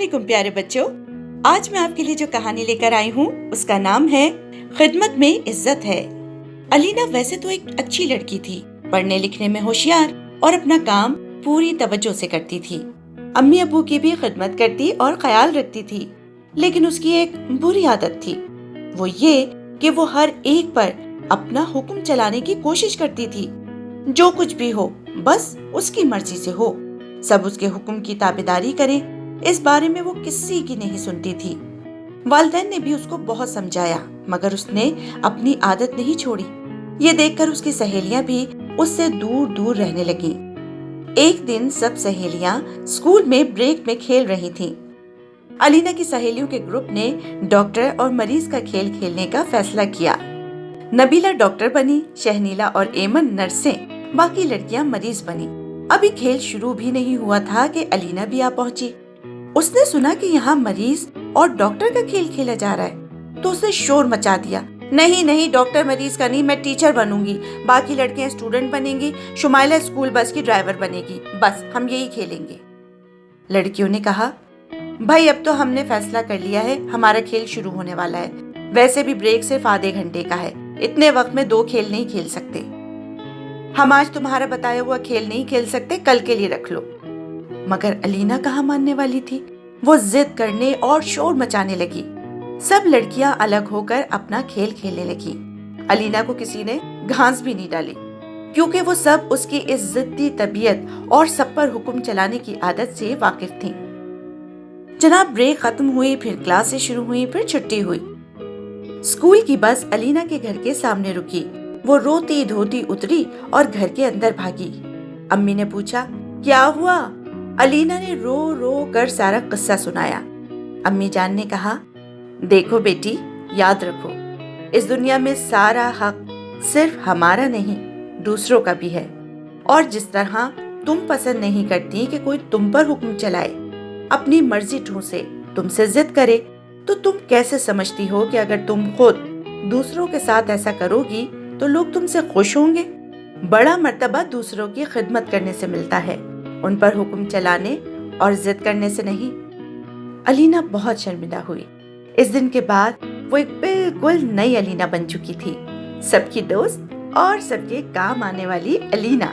علیکم پیارے بچوں، آج میں آپ کے لیے جو کہانی لے کر آئی ہوں اس کا نام ہے خدمت میں عزت ہے۔ الینا ویسے تو ایک اچھی لڑکی تھی، پڑھنے لکھنے میں ہوشیار اور اپنا کام پوری توجہ سے کرتی تھی۔ امی ابو کی بھی خدمت کرتی اور خیال رکھتی تھی، لیکن اس کی ایک بری عادت تھی، وہ یہ کہ وہ ہر ایک پر اپنا حکم چلانے کی کوشش کرتی تھی۔ جو کچھ بھی ہو بس اس کی مرضی سے ہو، سب اس کے حکم کی تابعداری کریں، اس بارے میں وہ کسی کی نہیں سنتی تھی۔ والدین نے بھی اس کو بہت سمجھایا، مگر اس نے اپنی عادت نہیں چھوڑی۔ یہ دیکھ کر اس کی سہیلیاں بھی اس سے دور دور رہنے لگیں۔ ایک دن سب سہیلیاں اسکول میں بریک میں کھیل رہی تھیں۔ الینا کی سہیلیوں کے گروپ نے ڈاکٹر اور مریض کا کھیل کھیلنے کا فیصلہ کیا۔ نبیلہ ڈاکٹر بنی، شہنیلا اور ایمن نرسیں، باقی لڑکیاں مریض بنی۔ ابھی کھیل شروع بھی نہیں ہوا تھا کہ الینا بھی آ پہنچی۔ اس نے سنا کہ یہاں مریض اور ڈاکٹر کا کھیل کھیلا جا رہا ہے تو اس نے شور مچا دیا، نہیں ڈاکٹر مریض کا نہیں، میں ٹیچر بنوں گی، باقی لڑکیاں اسٹوڈنٹ بنیں گی، شمائلہ اسکول بس کی ڈرائیور بنے گی، بس ہم یہی کھیلیں گے۔ لڑکیوں نے کہا، بھائی اب تو ہم نے فیصلہ کر لیا ہے، ہمارا کھیل شروع ہونے والا ہے، ویسے بھی بریک صرف آدھے گھنٹے کا ہے، اتنے وقت میں 2 کھیل نہیں کھیل سکتے، ہم آج تمہارا بتایا ہوا کھیل نہیں کھیل سکتے، کل کے لیے رکھ لو۔ مگر الینا کہاں ماننے والی تھی، وہ ضد کرنے اور شور مچانے لگی۔ سب لڑکیاں الگ ہو کر اپنا کھیل کھیلنے لگی۔ الینا کو کسی نے گھانس بھی نہیں ڈالی، کیونکہ وہ سب اس کی اس ضدی طبیعت اور سب پر حکم چلانے کی عادت سے واقف تھیں۔ جناب بریک ختم ہوئی، پھر کلاسیں شروع ہوئی، پھر چھٹی ہوئی۔ اسکول کی بس الینا کے گھر کے سامنے رکی۔ وہ روتی دھوتی اتری اور گھر کے اندر بھاگی۔ امی نے پوچھا، کیا ہوا؟ الینا نے رو رو کر سارا قصہ سنایا۔ امی جان نے کہا، دیکھو بیٹی، یاد رکھو، اس دنیا میں سارا حق صرف ہمارا نہیں، دوسروں کا بھی ہے، اور جس طرح تم پسند نہیں کرتی کہ کوئی تم پر حکم چلائے، اپنی مرضی ٹھونسے، تم سے ضد کرے، تو تم کیسے سمجھتی ہو کہ اگر تم خود دوسروں کے ساتھ ایسا کرو گی تو لوگ تم سے خوش ہوں گے؟ بڑا مرتبہ دوسروں کی خدمت کرنے سے ملتا ہے، ان پر حکم چلانے اور ضد کرنے سے نہیں۔ الینا بہت شرمندہ ہوئی۔ اس دن کے بعد وہ ایک بالکل نئی الینا بن چکی تھی، سب کی دوست اور سب کے کام آنے والی الینا۔